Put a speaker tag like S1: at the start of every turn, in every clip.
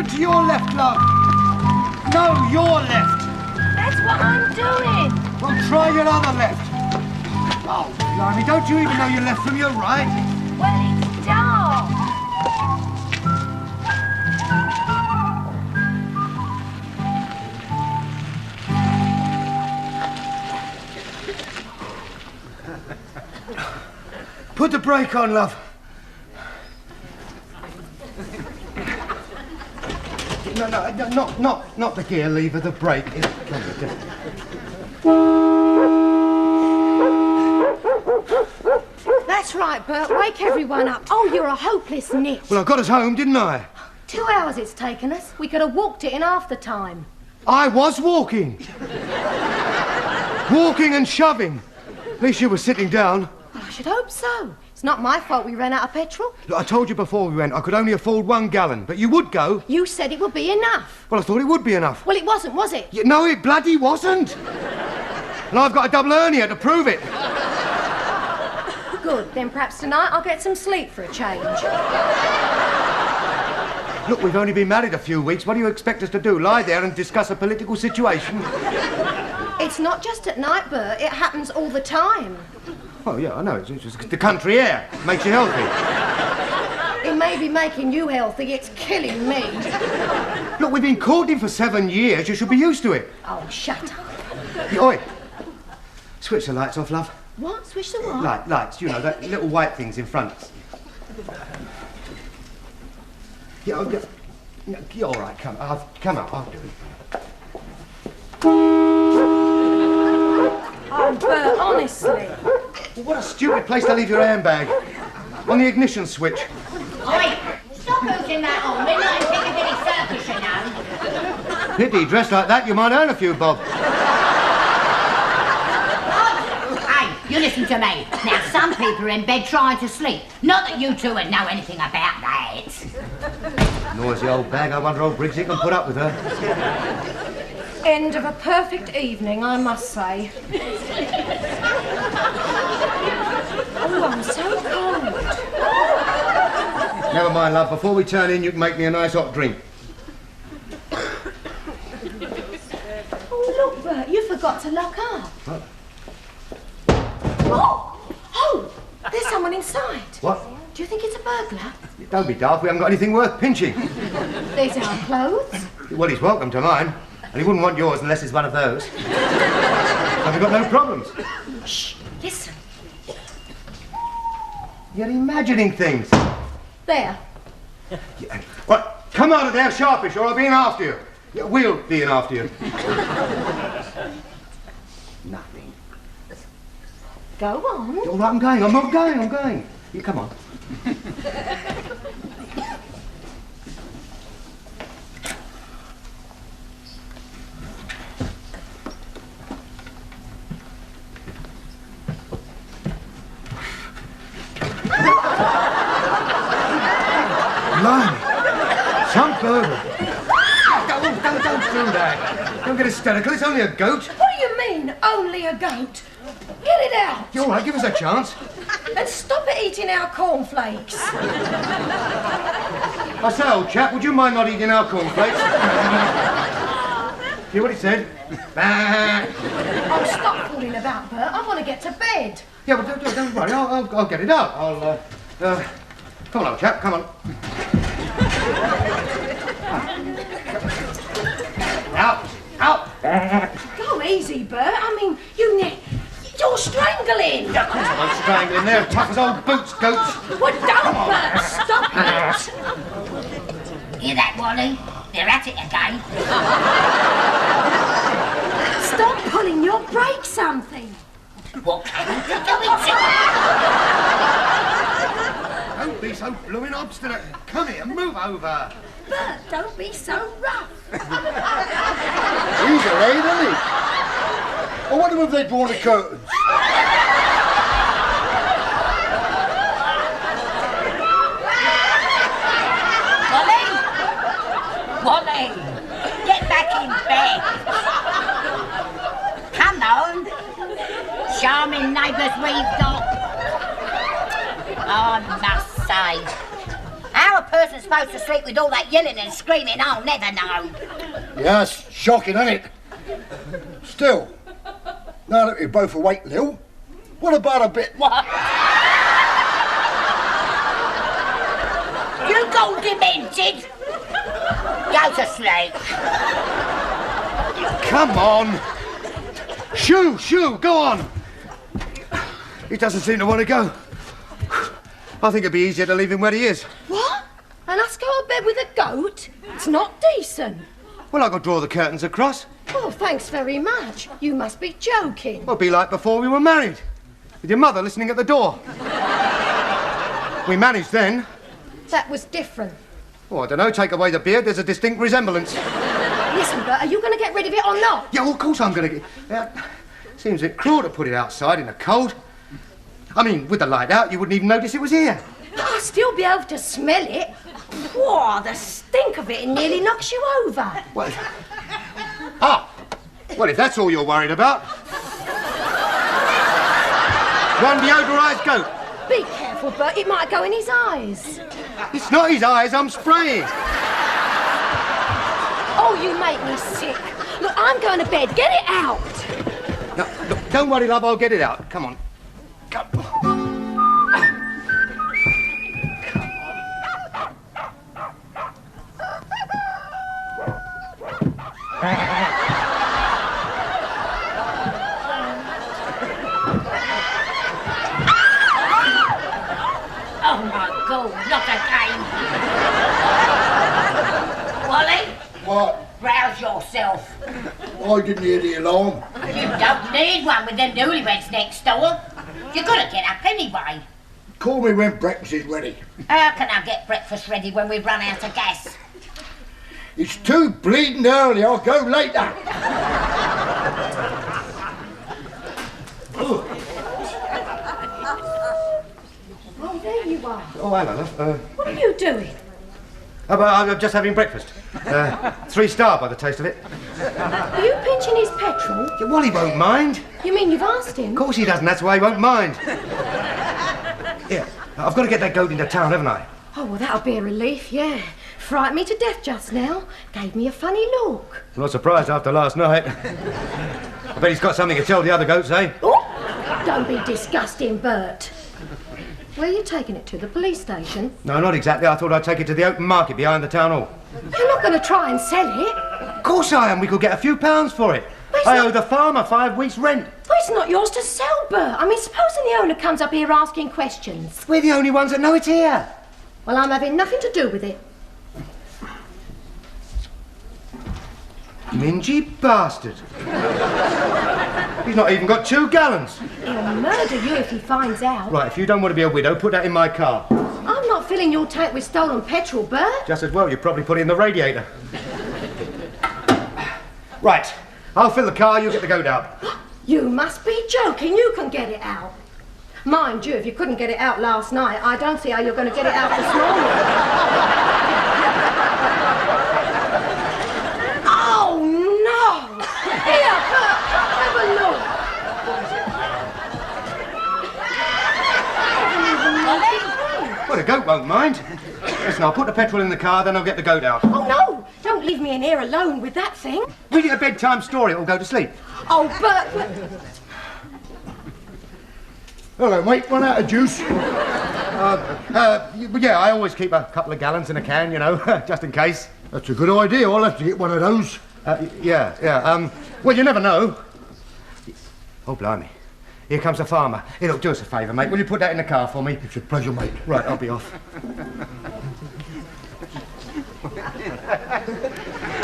S1: Over to your left, love. No, your left.
S2: That's what I'm doing.
S1: Well, try your other left. Oh, blimey, don't you even know your left from your right?
S2: Well, it's dark.
S1: Put the brake on, love. No, not the gear lever, the brake.
S2: That's right, Bert. Wake everyone up. Oh, you're a hopeless nit.
S1: Well, I got us home, didn't I?
S2: 2 hours it's taken us. We could have walked it in half the time.
S1: I was walking. Walking and shoving. At least you were sitting down.
S2: Well, I should hope so. It's not my fault we ran out of petrol.
S1: Look, I told you before we went I could only afford 1 gallon, but you would go.
S2: You said it would be enough.
S1: Well, I thought it would be enough.
S2: Well, it wasn't, was it?
S1: No, it bloody wasn't. And I've got a double hernia to prove it.
S2: Good. Then perhaps tonight I'll get some sleep for a change.
S1: Look, we've only been married a few weeks. What do you expect us to do? Lie there and discuss a political situation?
S2: It's not just at night, Bert. It happens all the time.
S1: Oh, yeah, I know. It's just the country air. Makes you healthy.
S2: It may be making you healthy. It's killing me.
S1: Look, we've been courting for 7 years. You should be used to it.
S2: Oh, shut up.
S1: Oi. Switch the lights off, love.
S2: What? Switch the what?
S1: Lights. You know, that little white things in front. Yeah, you're all right. Come up. I'll do it.
S2: Oh, Bert, honestly.
S1: Well, what a stupid place to leave your handbag. On the ignition switch.
S3: Oi, stop hooking that on. We're not in Piccadilly Circus, you know.
S1: Pity, dressed like that, you might earn a few bob.
S3: Hey, you listen to me. Now, some people are in bed trying to sleep. Not that you two would know anything about that.
S1: Noisy old bag. I wonder old Briggsy can put up with her.
S2: End of a perfect evening, I must say. Oh, I'm so cold.
S1: Never mind, love. Before we turn in, you can make me a nice hot drink.
S2: Oh, look, Bert, you forgot to lock up.
S1: What?
S2: Oh, there's someone inside.
S1: What?
S2: Do you think it's a burglar?
S1: Don't be daft. We haven't got anything worth pinching.
S2: There's our clothes.
S1: Well, he's welcome to mine. And he wouldn't want yours unless it's one of those. And we've got no problems.
S2: Shh, listen.
S1: You're imagining things.
S2: There.
S1: Yeah. Right, come out of there sharpish or I'll be in after you. Yeah, we'll be in after you. Nothing.
S2: Go on.
S1: All right, I'm going. You come on. Blimey. Some burglar. Don't do that. Don't get hysterical. It's only a goat.
S2: What do you mean, only a goat? Get it out.
S1: You're all right. Give us a chance.
S2: And stop it eating our cornflakes.
S1: I say, old chap, would you mind not eating our cornflakes? Hear what he said?
S2: Oh, stop fooling about, Bert. I want to get to bed.
S1: Yeah, but don't worry. I'll get it out. Come on, old chap. Come on. Out.
S2: Go easy, Bert. I mean, you're strangling.
S1: Yeah, of course I'm strangling. They're tough as old boots, goats.
S2: Well, don't, Bert. Stop it.
S3: Hear that, Wally? They're at it again.
S2: Stop pulling your brake something.
S3: What can you do it?
S1: Don't be so blooming obstinate. Come here, move over.
S2: Bert, don't be so rough.
S4: He's a raid, isn't he? I wonder if they've drawn the curtains.
S3: Wally, get back in bed. Come on. Charming neighbours we've got. I must say, our person's supposed to sleep with all that yelling and screaming, I'll never know.
S4: Yes, shocking, isn't it? Still, now that we're both awake, Lil, what about a bit...
S3: What? You go demented. Go to sleep.
S1: Come on. Shoo, go on. He doesn't seem to want to go. I think it'd be easier to leave him where he is.
S2: What? And us go to bed with a goat? It's not decent.
S1: Well, I could draw the curtains across.
S2: Oh, thanks very much. You must be joking.
S1: It'll be like before we were married, with your mother listening at the door. We managed then.
S2: That was different.
S1: Oh, I don't know, take away the beard, there's a distinct resemblance.
S2: Listen, Bert, are you going to get rid of it or not?
S1: Yeah, well, of course I'm going to get... seems a bit cruel to put it outside in the cold. I mean, with the light out, you wouldn't even notice it was here.
S2: I'll still be able to smell it. Whoa, the stink of it nearly knocks you over.
S1: Well, well, if that's all you're worried about. One deodorised goat.
S2: Be careful, Bert, it might go in his eyes.
S1: It's not his eyes, I'm spraying.
S2: Oh, you make me sick. Look, I'm going to bed. Get it out.
S1: No, look, don't worry, love, I'll get it out. Come on. Come on.
S3: Oh my God, not again. Wally?
S4: What?
S3: Rouse yourself.
S4: I didn't hear the alarm.
S3: You don't need one with them newlyweds next door. You've got to get up anyway.
S4: Call me when breakfast is ready.
S3: How can I get breakfast ready when we run out of gas?
S4: It's too bleeding early, I'll go later.
S2: Oh, there you are.
S1: Oh, hello, love.
S2: What are you doing?
S1: I'm just having breakfast. 3-star by the taste of it.
S2: Are you pinching his petrol?
S1: Yeah, well, he won't mind.
S2: You mean you've asked him?
S1: Of course he doesn't, that's why he won't mind. Yeah, I've got to get that goat into town, haven't I?
S2: Oh, well, that'll be a relief, yeah. Frightened me to death just now. Gave me a funny look.
S1: I'm not surprised after last night. I bet he's got something to tell the other goats, eh?
S2: Oh, don't be disgusting, Bert. Where are you taking it to? The police station?
S1: No, not exactly. I thought I'd take it to the open market behind the town hall.
S2: You're not going to try and sell it?
S1: Of course I am. We could get a few pounds for it. I owe the farmer 5 weeks' rent.
S2: Well, it's not yours to sell, Bert. I mean, supposing the owner comes up here asking questions.
S1: We're the only ones that know it's here.
S2: Well, I'm having nothing to do with it.
S1: Mingy bastard. He's not even got 2 gallons.
S2: He'll murder you if he finds out.
S1: Right, if you don't want to be a widow, put that in my car.
S2: I'm not filling your tank with stolen petrol, Bert.
S1: Just as well, you probably put it in the radiator. Right, I'll fill the car, you get the goat out.
S2: You must be joking. You can get it out. Mind you, if you couldn't get it out last night, I don't see how you're going to get it out this morning. Oh, no! Here, Bert, have a look.
S1: Well, the goat won't mind. Listen, I'll put the petrol in the car, then I'll get the goat out.
S2: Oh, no! Don't leave me in here alone with that thing.
S1: Read it a bedtime story, it'll go to sleep.
S2: Oh, Bert...
S4: Hello, mate. Run out of juice?
S1: Yeah, I always keep a couple of gallons in a can, you know, just in case.
S4: That's a good idea. I'll have to get one of those.
S1: Yeah. Well, you never know. Oh, blimey. Here comes the farmer. Hey, look, do us a favour, mate. Will you put that in the car for me?
S4: It's a pleasure, mate.
S1: Right, I'll be off.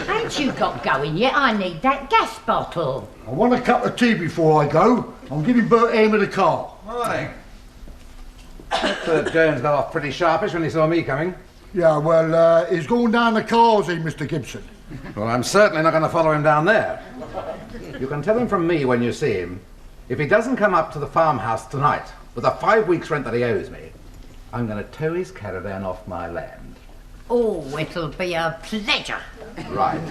S3: Ain't you got going yet? I need that gas bottle.
S4: I want a cup of tea before I go. I'm giving Bert aim of the car.
S5: Morning. Jones got off pretty sharpish when he saw me coming.
S4: Yeah, well, he's going down the cars, Mr. Gibson.
S5: Well, I'm certainly not going to follow him down there. You can tell him from me when you see him, if he doesn't come up to the farmhouse tonight with the 5 weeks' rent that he owes me, I'm going to tow his caravan off my land.
S3: Oh, it'll be a pleasure.
S5: Right.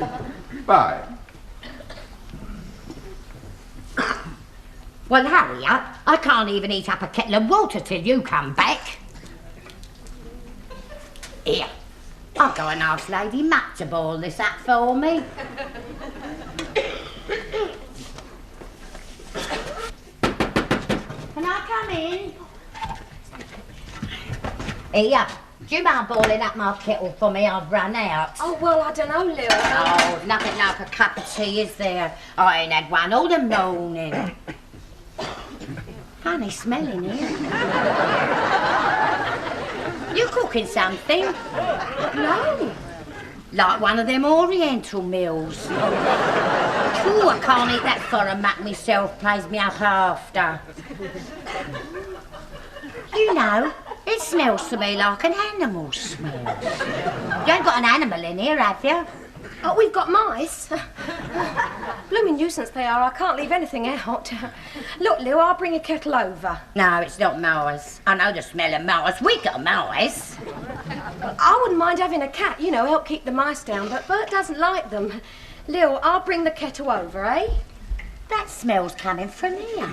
S5: Bye.
S3: Well, hurry up. I can't even eat up a kettle of water till you come back. Here, I'll go and ask Lady Matt to boil this up for me. Can I come in? Here, do you mind boiling up my kettle for me? I've run out.
S2: Oh, well, I don't know, Lil.
S3: Oh, nothing like a cup of tea, is there? I ain't had one all the morning. Funny smelling here. You cooking something?
S2: No.
S3: Like one of them Oriental meals. Ooh, I can't eat that foreign muck myself, plays me up after. You know, it smells to me like an animal smells. You ain't got an animal in here, have you?
S2: Oh, we've got mice. Blooming nuisance they are. I can't leave anything out. Look, Lou, I'll bring a kettle over.
S3: No, it's not mice. I know the smell of mice. We got mice.
S2: I wouldn't mind having a cat, you know, help keep the mice down, but Bert doesn't like them. Lil, I'll bring the kettle over, eh?
S3: That smell's coming from here.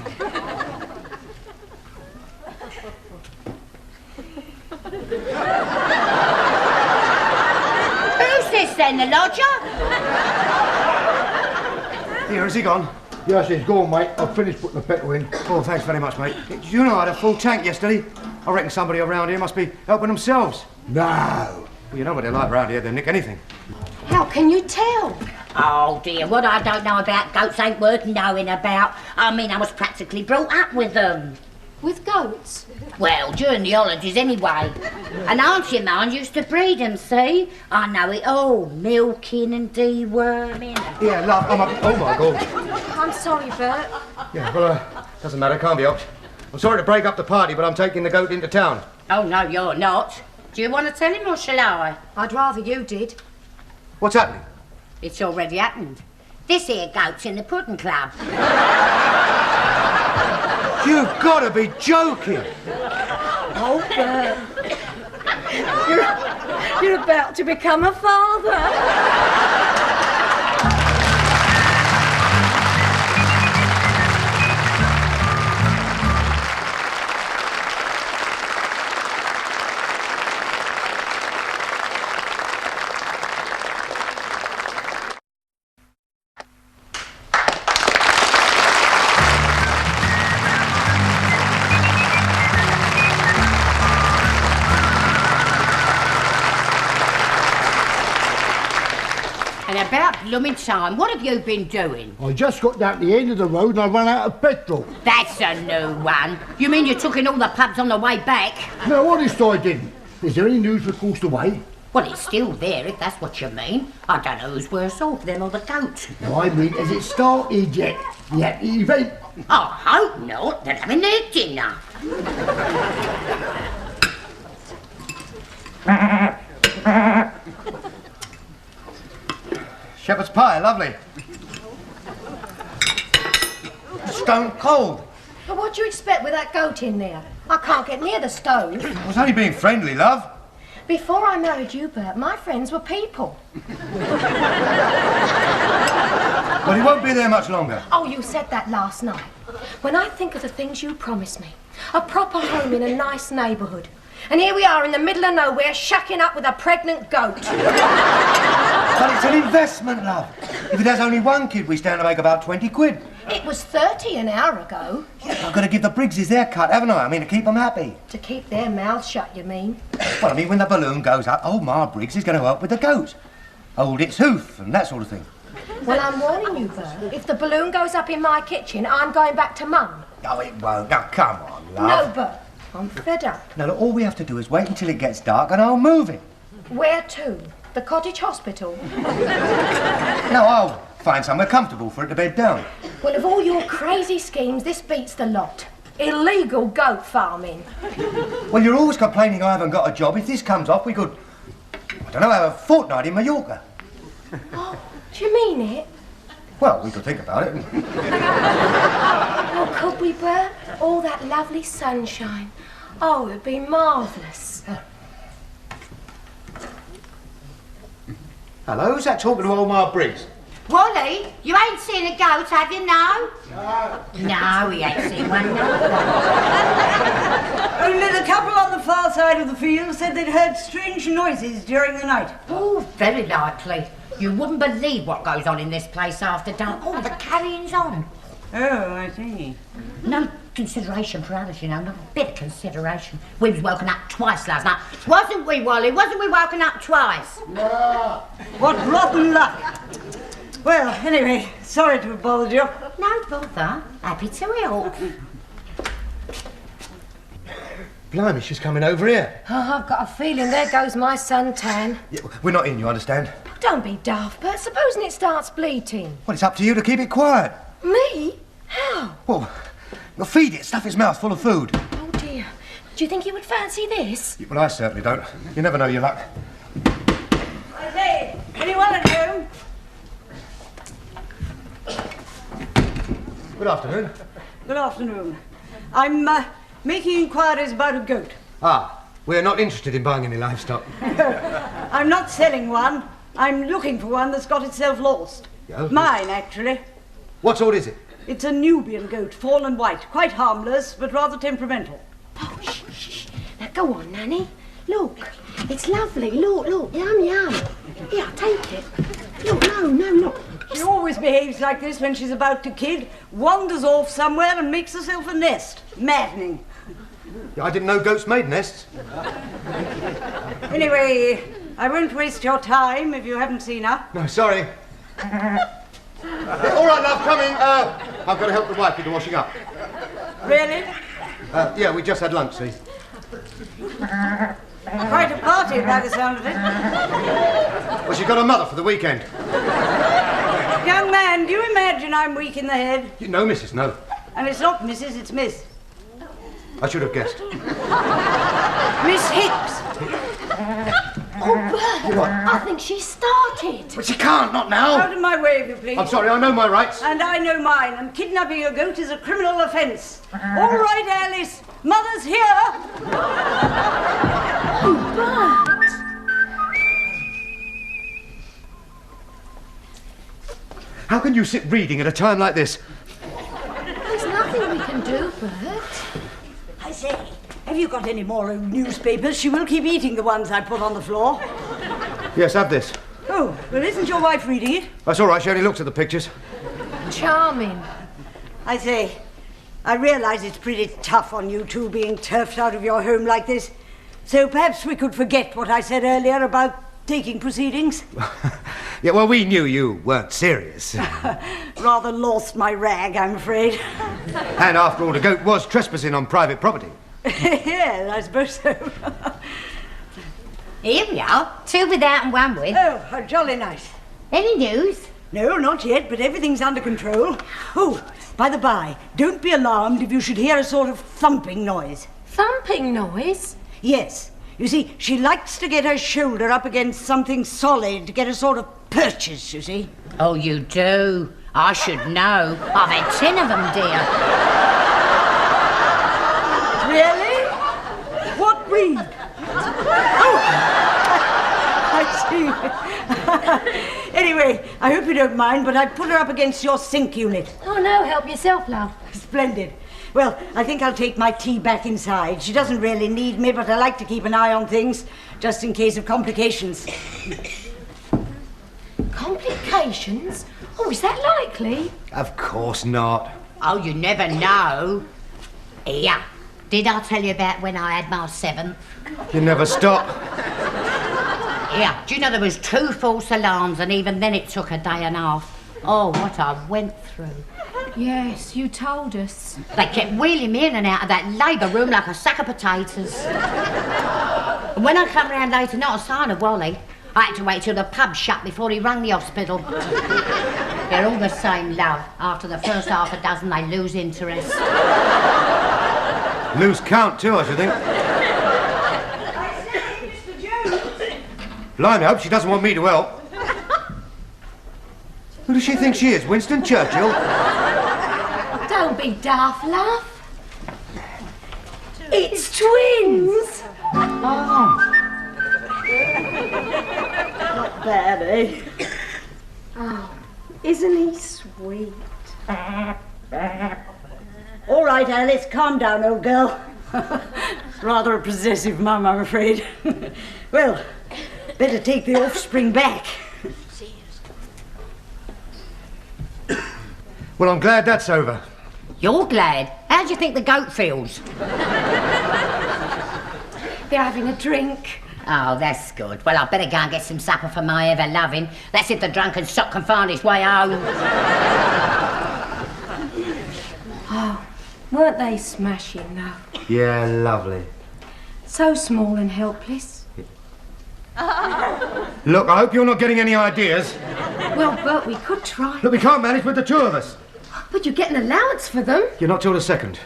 S3: Who's this then, the lodger?
S1: Here, has he gone?
S4: Yes, he's gone, mate. I've finished putting the petrol in.
S1: Oh, thanks very much, mate. Did you know I had a full tank yesterday? I reckon somebody around here must be helping themselves.
S4: No.
S1: Well, you know what they're like around here, they'll nick anything.
S2: How can you tell?
S3: Oh dear, what I don't know about goats ain't worth knowing about. I mean, I was practically brought up with them.
S2: With goats?
S3: Well, during the holidays anyway. An auntie of mine used to breed them, see? I know it all, milking and deworming.
S1: Yeah, love, oh my God.
S2: I'm sorry, Bert.
S1: Yeah, well, doesn't matter, can't be helped. I'm sorry to break up the party, but I'm taking the goat into town.
S3: Oh no, you're not. Do you want to tell him or shall I?
S2: I'd rather you did.
S1: What's happening?
S3: It's already happened. This here goat's in the pudding club.
S1: You've got to be joking.
S2: Oh, Bert. You're about to become a father.
S3: And about blooming time, what have you been doing?
S4: I just got down to the end of the road and I ran out of petrol.
S3: That's a new one. You mean you took in all the pubs on the way back?
S4: No, honest I didn't. Is there any news across the way?
S3: Well, it's still there, if that's what you mean. I don't know who's worse off, them or the goat.
S4: No, I mean, has it started yet? The happy event?
S3: I hope not. They're having their dinner.
S1: Shepherd's pie, lovely. Stone cold.
S2: But what do you expect with that goat in there? I can't get near the stove.
S1: I was only being friendly, love.
S2: Before I married you, Bert, my friends were people.
S1: Well, he won't be there much longer.
S2: Oh, you said that last night. When I think of the things you promised me, a proper home in a nice neighbourhood, and here we are in the middle of nowhere, shacking up with a pregnant goat.
S1: But it's an investment, love. If it has only one kid, we stand to make about 20 quid.
S2: It was 30 an hour ago.
S1: I've got to give the Briggses their cut, haven't I? I mean, to keep them happy.
S2: To keep their mouths shut, you mean?
S1: Well, I mean, when the balloon goes up, old Ma Briggs is going to help with the goat. Hold its hoof and that sort of thing.
S2: Well, I'm warning you, Bert. If the balloon goes up in my kitchen, I'm going back to Mum.
S1: Oh, it won't. Now, come on,
S2: No,
S1: love.
S2: Bert. I'm fed up.
S1: Now, look, all we have to do is wait until it gets dark and I'll move it.
S2: Where to? The cottage hospital?
S1: No, I'll find somewhere comfortable for it to bed down.
S2: Well, of all your crazy schemes, this beats the lot. Illegal goat farming.
S1: Well, you're always complaining I haven't got a job. If this comes off, we could, I don't know, have a fortnight in Mallorca.
S2: Oh, do you mean it?
S1: Well, we could think about it.
S2: Oh, could we, Bert? All that lovely sunshine. Oh, it'd be marvellous.
S1: Hello, who's that talking to old Ma Briggs?
S3: Wally, you ain't seen a goat, have you, no? No, he ain't seen one, no.
S6: Only the couple on the far side of the field said they'd heard strange noises during the night.
S3: Oh, very likely. You wouldn't believe what goes on in this place after dark. Oh, the carrying's on.
S6: Oh, I see.
S3: No consideration for Alice, you know, not a bit of consideration. We was woken up twice last night. Wasn't we, Wally? Wasn't we woken up twice?
S6: No. What rotten luck. Well, anyway, sorry to have bothered you.
S3: No bother. Happy to help.
S1: Blimey, she's coming over here.
S2: Oh, I've got a feeling there goes my suntan.
S1: Yeah, we're not in, you understand?
S2: Don't be daft, Bert. Supposing it starts bleating.
S1: Well, it's up to you to keep it quiet.
S2: Me? How?
S1: Well, you'll feed it, stuff its mouth full of food.
S2: Oh, dear. Do you think it would fancy this?
S1: Well, I certainly don't. You never know your luck.
S6: I say, anyone at home?
S1: Good afternoon.
S6: Good afternoon. I'm making inquiries about a goat.
S1: Ah, we're not interested in buying any livestock.
S6: I'm not selling one. I'm looking for one that's got itself lost.
S1: Yeah?
S6: Mine, actually.
S1: What sort is it?
S6: It's a Nubian goat, fawn white. Quite harmless, but rather temperamental.
S2: Oh, shh, shh. Now, go on, Nanny. Look. It's lovely. Look. Yum, yum. Here, take it. Look, no, look.
S6: She always behaves like this when she's about to kid. Wanders off somewhere and makes herself a nest. Maddening.
S1: I didn't know goats made nests.
S6: Anyway, I won't waste your time if you haven't seen her.
S1: No, sorry. All right, love, coming. I've got to help the wife with the washing up.
S6: Really?
S1: Yeah, we just had lunch, see.
S6: Quite a party by the sound of it.
S1: Well, she got her mother for the weekend.
S6: Young man, do you imagine I'm weak in the head?
S1: No, missus, no.
S6: And it's not Mrs., it's Miss.
S1: I should have guessed.
S6: Miss Hicks.
S2: Oh, Bert. I think she started.
S1: But she can't, not now.
S6: Out of my way, if you please.
S1: I'm sorry, I know my rights.
S6: And I know mine, and kidnapping a goat is a criminal offence. All right, Alice. Mother's here.
S2: Oh, Bert.
S1: How can you sit reading at a time like this?
S2: There's nothing we can do, Bert.
S6: I say, have you got any more old newspapers? She will keep eating the ones I put on the floor.
S1: Yes, have this.
S6: Oh, well, isn't your wife reading it?
S1: That's all right, she only looks at the pictures.
S2: Charming.
S6: I say, I realise it's pretty tough on you two being turfed out of your home like this. So perhaps we could forget what I said earlier about taking proceedings.
S1: Yeah, well, we knew you weren't serious.
S6: Rather lost my rag, I'm afraid.
S1: And after all, the goat was trespassing on private property.
S6: Yes, I suppose so.
S3: Here we are, two without and one with.
S6: Oh, how jolly nice.
S3: Any news?
S6: No, not yet, but everything's under control. Oh, by the by, don't be alarmed if you should hear a sort of thumping noise.
S2: Thumping noise?
S6: Yes. You see, she likes to get her shoulder up against something solid to get a sort of purchase, you see.
S3: Oh, you do? I should know. I've had 10 of them, dear.
S6: Really? What breed? Oh! I see. Anyway, I hope you don't mind, but I put her up against your sink unit.
S2: Oh, no, help yourself, love.
S6: Splendid. Well, I think I'll take my tea back inside. She doesn't really need me, but I like to keep an eye on things, just in case of complications.
S2: Complications? Oh, is that likely?
S1: Of course not.
S3: Oh, you never know. Here, did I tell you about when I had my 7th?
S1: You never stop.
S3: Here, do you know there was 2 false alarms, and even then it took a day and a half. Oh, what I went through.
S2: Yes, you told us.
S3: They kept wheeling me in and out of that labour room like a sack of potatoes. And when I come round later, not a sign of Wally. I had to wait till the pub shut before he rang the hospital. They're all the same, love. After the first half a dozen, they lose interest.
S1: Lose count, too, I should think.
S6: I say, Mr. Jones.
S1: Blimey, I hope she doesn't want me to help. Who does she think she is, Winston Churchill?
S2: Don't be daft, love. It's twins.
S3: Oh.
S6: Not bad, eh?
S2: Oh, Isn't he sweet?
S6: All right, Alice, calm down, old girl. Rather a possessive mum, I'm afraid. Well, better take the offspring back.
S1: Well, I'm glad that's over.
S3: You're glad? How do you think the goat feels?
S2: They're having a drink.
S3: Oh, that's good. Well, I'd better go and get some supper for my ever-loving. That's if the drunken sock can find his way home.
S2: Oh, weren't they smashing, though?
S1: Yeah, lovely.
S2: So small and helpless.
S1: Look, I hope you're not getting any ideas.
S2: Well, Bert, we could try.
S1: Look, we can't manage with the two of us.
S2: But you get an allowance for them.
S1: You're not till the second.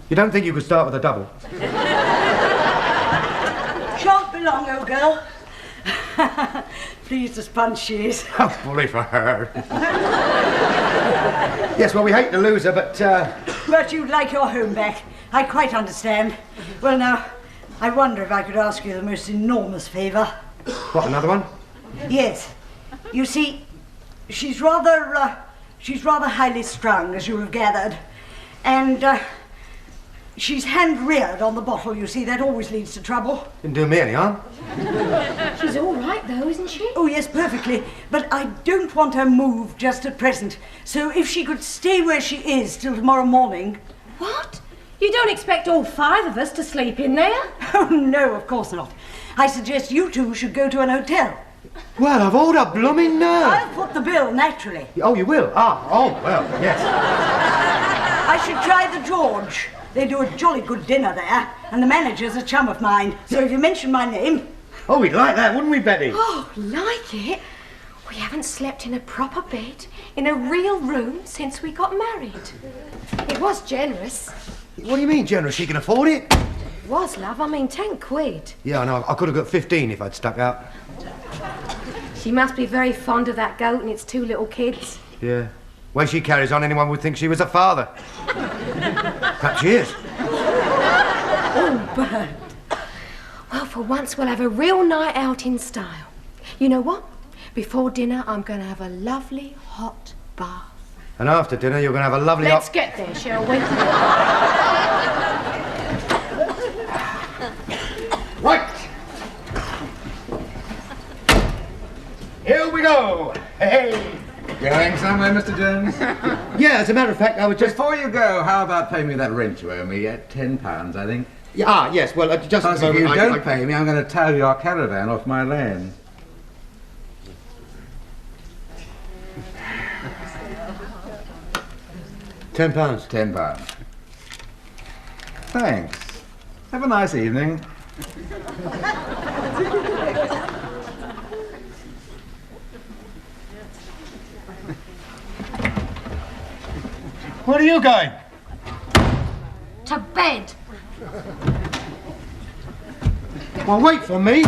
S1: You don't think you could start with a double?
S6: Shan't be long, old girl. Pleased as punch she is.
S1: Oh, bully for her. Yes, well, we hate to lose her, but...
S6: But you'd like your home back. I quite understand. Well, now, I wonder if I could ask you the most enormous favour.
S1: What, another one?
S6: Yes. You see, she's rather highly strung, as you have gathered. And, she's hand-reared on the bottle, you see. That always leads to trouble.
S1: Didn't do me any harm.
S2: She's all right, though, isn't she?
S6: Oh, yes, perfectly. But I don't want her moved just at present. So if she could stay where she is till tomorrow morning...
S2: What? You don't expect all 5 of us to sleep in there?
S6: Oh, no, of course not. I suggest you two should go to an hotel.
S1: Well, of all the blooming nerve.
S6: I'll foot the bill, naturally.
S1: Oh, you will? Ah, oh, well, yes.
S6: I should try the George. They do a jolly good dinner there, and the manager's a chum of mine. So if you mention my name...
S1: Oh, we'd like that, wouldn't we, Betty?
S2: Oh, like it? We haven't slept in a proper bed, in a real room, since we got married. It was generous.
S1: What do you mean, generous? She can afford it?
S2: It was, love. I mean, 10 quid.
S1: Yeah, I know. I could have got 15 if I'd stuck out.
S2: She must be very fond of that goat and its 2 little kids.
S1: Yeah. Way she carries on, anyone would think she was a father. Perhaps she is.
S2: Oh, Bert. Well, for once we'll have a real night out in style. You know what? Before dinner, I'm going to have a lovely hot bath.
S1: And after dinner, you're going to have a lovely...
S2: Let's get there, shall we?
S1: Right. Here we go. Hey.
S5: Going somewhere, Mr. Jones?
S1: Yeah, as a matter of fact, I was just...
S5: Before you go, how about paying me that rent you owe me? £10, I think.
S1: Yeah, yes, well, just...
S5: Because if you don't pay me, I'm going to tow your caravan off my land.
S1: £10.
S5: £10. Thanks. Have a nice evening.
S1: Where are you going?
S2: To bed.
S1: Well, wait for me.